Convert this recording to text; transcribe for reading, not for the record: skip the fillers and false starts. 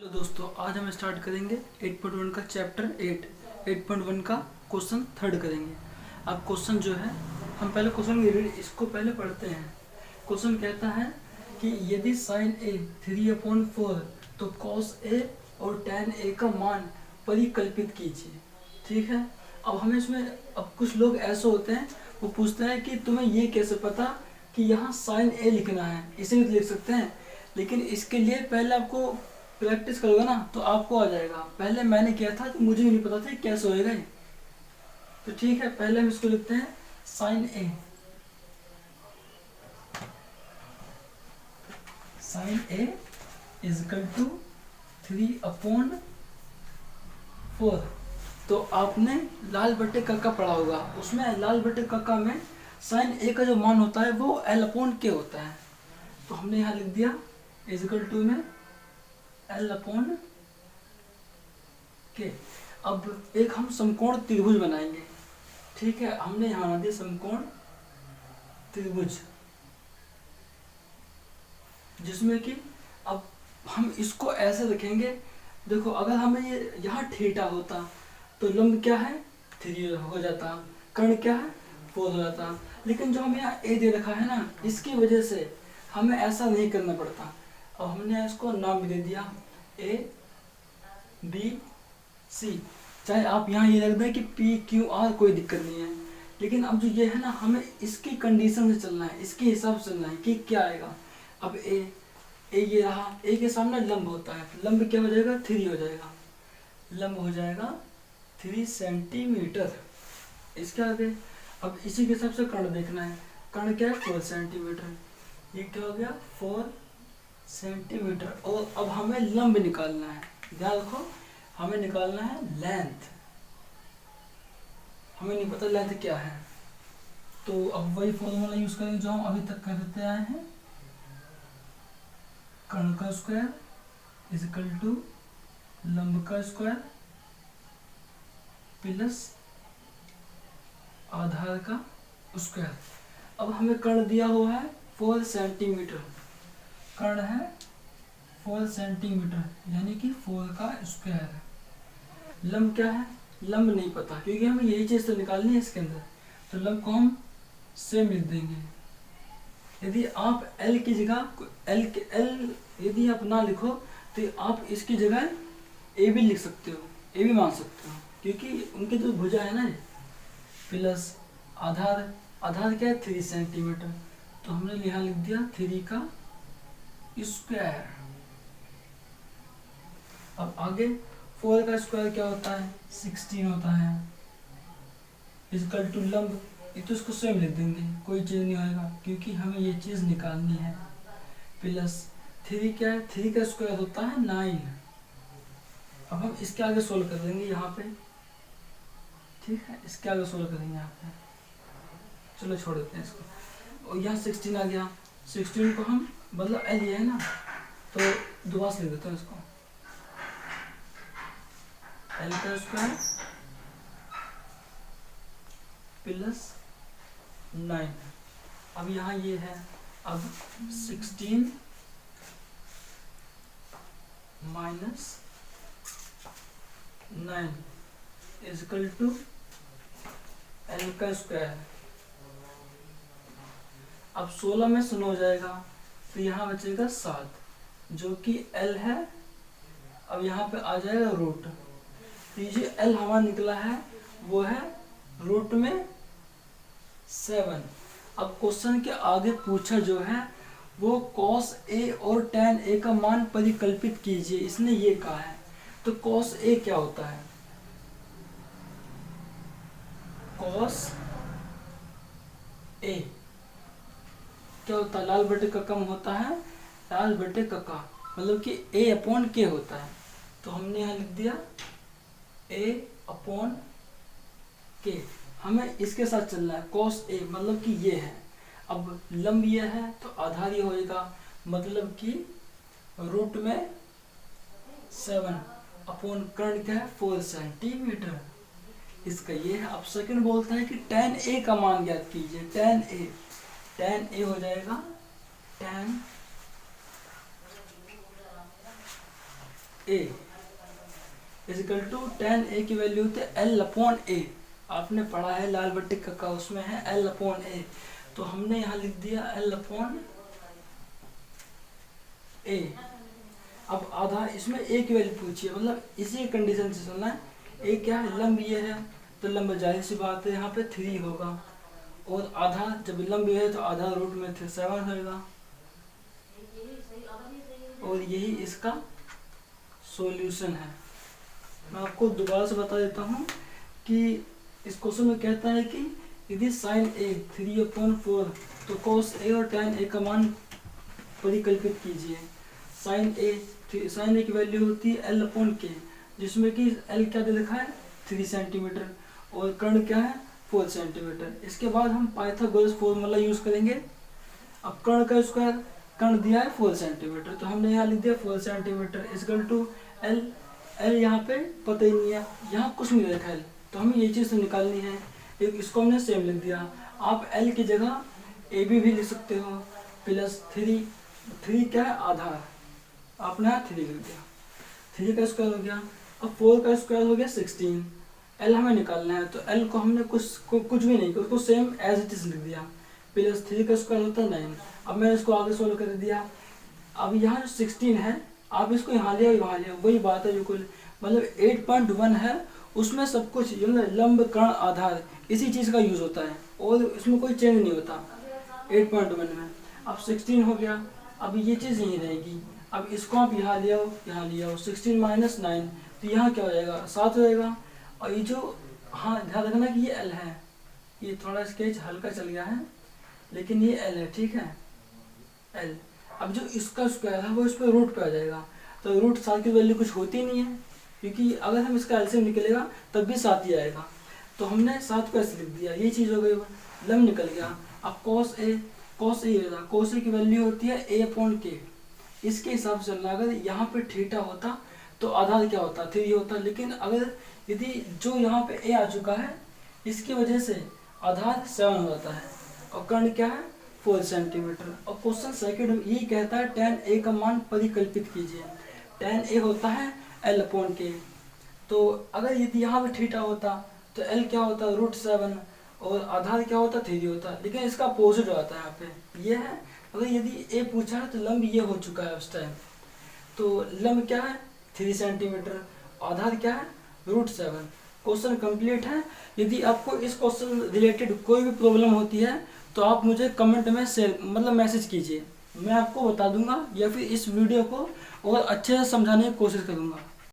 तो दोस्तों आज हम स्टार्ट करेंगे 8.1 का चैप्टर 8.1 का क्वेश्चन थर्ड करेंगे। अब क्वेश्चन जो है हम पहले क्वेश्चन इसको पहले पढ़ते हैं। क्वेश्चन कहता है कि यदि साइन ए 3/4 तो कॉस ए और tan ए का मान परिकल्पित कीजिए। ठीक है, अब हमें इसमें अब कुछ लोग ऐसे होते हैं वो पूछते हैं कि तुम्हें ये कैसे पता कि यहाँ साइन ए लिखना है, इसे भी लिख सकते हैं, लेकिन इसके लिए पहले आपको प्रैक्टिस करोगे ना तो आपको आ जाएगा। पहले मैंने किया था तो मुझे भी नहीं पता था कैसे होएगा ये। तो ठीक है, पहले हम इसको लिखते हैं sine A. Sine A is equal to 3/4। तो आपने लाल बटे कक्का पढ़ा होगा, उसमें लाल बटे कक्का में साइन ए का जो मान होता है वो L/K होता है। तो हमने यहाँ लिख दिया इज इक्वल टू में L/K। अब एक हम समकोण त्रिभुज बनाएंगे। ठीक है, हमने यहाँ बना दिया समकोण त्रिभुज, जिसमें कि अब हम इसको ऐसे रखेंगे। देखो, अगर हमें ये यहाँ थीटा होता तो लंब क्या है 3 हो जाता, कर्ण क्या है 4 हो जाता, लेकिन जो हमें यहाँ ए दे रखा है ना, इसकी वजह से हमें ऐसा नहीं करना पड़ता। अब हमने इसको नाम भी दे दिया ABC। चाहे आप यहाँ ये रख दें कि PQR, कोई दिक्कत नहीं है, लेकिन अब जो ये है ना, हमें इसकी कंडीशन से चलना है, इसके हिसाब से चलना है कि क्या आएगा। अब ए ये रहा, ए के सामने लंब होता है, लंब क्या हो जाएगा 3 हो जाएगा, लंब हो जाएगा 3 सेंटीमीटर। इसके आगे अब इसी के हिसाब से कर्ण देखना है, कर्ण क्या है 4 सेंटीमीटर, ये क्या हो गया 4 सेंटीमीटर। और अब हमें लंब निकालना है, ध्यान रखो, हमें निकालना है लेंथ। हमें नहीं पता लेंथ क्या है, तो अब वही फॉर्मूला यूज करेंगे जो हम अभी तक करते आए हैं। कर्ण का स्क्वायर इज इक्वल टू लंब का स्क्वायर प्लस आधार का स्क्वायर। अब हमें कर्ण दिया हुआ है 4 सेंटीमीटर, कर्ण है 4 सेंटीमीटर यानी कि 4 का स्क्वायर। लंब क्या है, लंब नहीं पता क्योंकि हमें यही चीज़ तो निकालनी है इसके अंदर, तो लंब को हम सेम लिख देंगे। यदि आप L की जगह L यदि आप ना लिखो तो आप इसकी जगह A भी लिख सकते हो, A भी मान सकते हो, क्योंकि उनके जो भुजा है ना, प्लस आधार क्या है 3 सेंटीमीटर, तो हमने यहाँ लिख दिया 3 का स्क्वायर। अब आगे 4 का स्क्वायर क्या होता है 16 होता है, इक्वल टू लंब, ये तो इसको स्वयं लिख देंगे, कोई चीज़ नहीं होएगा क्योंकि हमें ये चीज़ निकालनी है। प्लस 3 क्या है, 3 का स्क्वायर होता है 9। अब हम इसके आगे सोल्व कर देंगे यहाँ पे। ठीक है, इसके आगे सोल्व करेंगे यहाँ पे, चलो छोड़ देते हैं इसको। और यहाँ 16 आ गया, 16 को हम मतलब L ये है ना, तो दोबारा से लिख देते हैं इसको, L का स्क्वायर प्लस 9। अब यहाँ ये है, अब 16 minus 9 is equal to L का स्क्वायर। अब 16 में 9 हो जाएगा तो यहाँ बचेगा 7, जो कि L है। अब यहाँ पे आ जाएगा रूट, तो ये जो L हमारा निकला है वो है रूट में 7। अब क्वेश्चन के आगे पूछा जो है वो cos A और tan A का मान परिकल्पित कीजिए, इसने ये कहा है। तो cos A क्या होता है, cos A क्या होता है, लाल बटे का कम होता है, लाल बटे का मतलब कि A/K होता है। तो हमने यहाँ लिख दिया A/K। हमें इसके साथ चलना है, cos A मतलब कि ये है, अब लंब ये है तो आधार ये होएगा, मतलब कि रूट में 7 अपॉन कर्ण क्या है 4 सेंटीमीटर, इसका ये है। अब सेकंड बोलता है कि tan A का मान ज्ञात कीजिए। tan A हो जाएगा tan A equal to tan a की वैल्यू होती है L/A। आपने पढ़ा है लाल बट्टी का उसमें है L/A, तो हमने यहाँ लिख दिया L/A। अब आधा इसमें a की वैल्यू पूछी है, मतलब इसी कंडीशन से चलना है। a क्या है, लंब ये है, तो लंब जाहिर सी बात है यहाँ पे 3 होगा, और आधा जब लंब ये है तो आधा रूट में 7 होगा, और यही इसका सॉल्यूशन है। मैं आपको दोबारा से बता देता हूँ कि इस क्वेश्चन में कहता है कि यदि sin a 3/4 तो cos a और tan a का मान परिकल्पित कीजिए। sin a की वैल्यू होती है L/K, जिसमें कि L क्या दे रखा है 3 सेंटीमीटर, और कर्ण क्या है 4 सेंटीमीटर। इसके बाद हम पाइथागोरस फॉर्मूला यूज करेंगे। अब कर्ण का स्क्वायर, कर्ण दिया है 4 सेंटीमीटर, तो हमने यहाँ लिख दिया 4 centimetre equal to L। L यहाँ पे पता ही नहीं है, यहाँ कुछ नहीं रखा L, तो हमें ये चीज़ निकालनी है। एक इसको हमने सेम लिख दिया। आप L की जगह AB भी लिख सकते हो, प्लस 3 क्या है आधार, आपने यहाँ 3 लिख दिया, 3 का स्क्वायर हो गया। अब 4 का स्क्वायर हो गया 16। L हमें निकालना है, तो L को हमने कुछ भी नहीं, उसको सेम एज इट इज लिख दिया, प्लस 3 का स्क्वायर होता है 9। अब मैंने इसको आगे सोल्व कर दिया। अब यहाँ जो 16 है, आप इसको यहाँ ले वहाँ ले, वही बात है बिल्कुल, मतलब 8.1 है, उसमें सब कुछ लंब कर्ण आधार इसी चीज़ का यूज़ होता है, और इसमें कोई चेंज नहीं होता 8.1 में। अब 16 हो गया, अब ये चीज़ यहीं रहेगी। अब इसको आप यहाँ ले आओ, यहाँ ले आओ, 16 - 9, तो यहाँ क्या हो जाएगा 7 हो जाएगा। और ये जो, हाँ ध्यान रखना कि ये L है, ये थोड़ा स्केच हल्का चल गया है, लेकिन ये L है, ठीक है L। अब जो इसका स्क्वायर है वो इस पर रूट पे आ जाएगा, तो रूट 7 की वैल्यू कुछ होती नहीं है, क्योंकि अगर हम इसका एलसीएम निकलेगा तब भी 7 ही आएगा, तो हमने 7 को ऐसे लिख दिया, ये चीज़ हो गई, लंब निकल गया। अब cos a की वैल्यू होती है A/K। इसके हिसाब से चलना, अगर यहाँ पे थीटा होता तो आधार क्या होता 3 होता, लेकिन अगर यदि जो यहाँ पे a आ चुका है इसकी वजह से आधार 7 हो जाता है, और कर्ण क्या है 4 सेंटीमीटर। और क्वेश्चन सेकंड यही कहता है tan a का मान परिकल्पित कीजिए। tan a होता है L/K, तो अगर यदि यहाँ पे थीटा होता तो L क्या होता √7, और आधार क्या होता 3 होता, लेकिन इसका अपोजिट होता है यहाँ पे, ये है। अगर यदि a पूछा है तो लंब ये हो चुका है उस टाइम, तो लंब क्या है 3 सेंटीमीटर, आधार क्या है √7। क्वेश्चन कंप्लीट है। यदि आपको इस क्वेश्चन रिलेटेड कोई भी प्रॉब्लम होती है तो आप मुझे कमेंट में मैसेज कीजिए, मैं आपको बता दूंगा, या फिर इस वीडियो को और अच्छे से समझाने की कोशिश करूंगा।